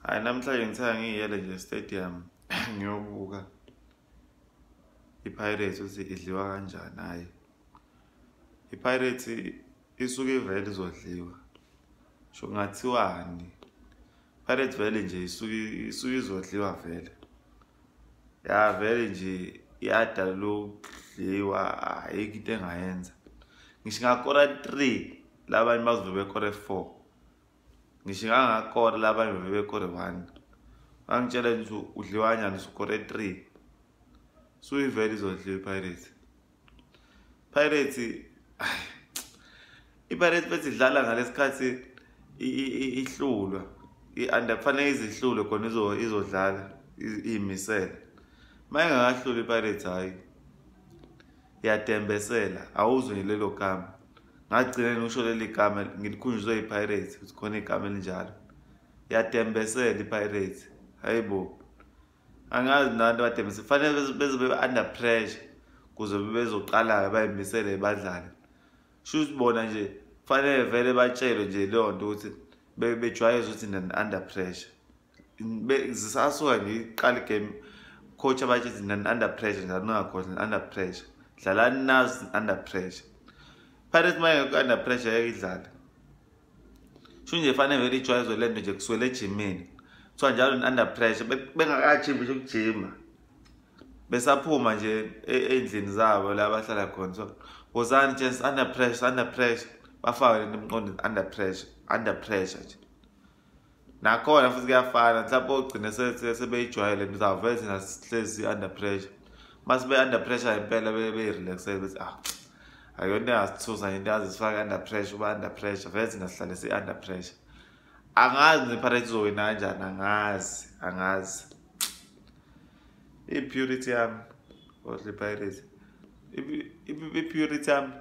Hayi namhlanje ngithanga ngiyele nje stadium ngiyobuka iPirates ukuthi idliwa kanjani. Hayi iPirates isuke ivele izodliwa. Sho ngathiwani iPirates vele nje isuke izodliwa vele. Ya vele nje iyada lokudliwa ayikho into engayenza. Ngisho ngakora 3 labanye bazobe bekore 4. Ngisho ngakora labanye bebekore 1. Angitshela nje udliwa kanjani usukore 3. Suyivele izodliwa iPirates. iPirates bethi idlala ngalesikhathi ihlulwa. Kufanele izihlule khona izodlala iyimisela. Maye ngakahlula iPirates hayi. Iyadembesela awuzwe lelo gama. Ngagcina ngisho leli gama ngilikhunjuzwe iPirates ukuthi khona igama elinjalo. Iyadembesela iPirates. Hayibo. Angazi nanto badembesela. Kufanele beze under pressure kuze bezoqala bayimisele badlale. Shoot bona nje kufanele vele batshelwe nje leyo nto ukuthi bejwayeze ukuthi under pressure. Zisasuka nje iqala igame coach abathi under pressure njalo ningakhohlwa under pressure. Dlalani nazi under pressure. Pirates maye under pressure yakidlala. Sho nje fanele vele ijwayezwe lento nje kuswele ejimini. Kuthiwa njalo under pressure bengakajimi nje ukujima. Besaphuma nje endlini zabo la bahlala khona. So wozani chance under pressure bafaka lento emqondo under pressure nje. Nakhona futhi kuyafana mhlawumbe ogcina sebeyijwayele lento zavele thina sihlezi under pressure. Mase be under pressure impela be relaxed bethi ayonto engasithusa into yazifaka under pressure under pressure vele thina sihlale si under pressure. Angazi iPirates izowina kanjani angazi. Purity yami ohle iPirates. Purity yami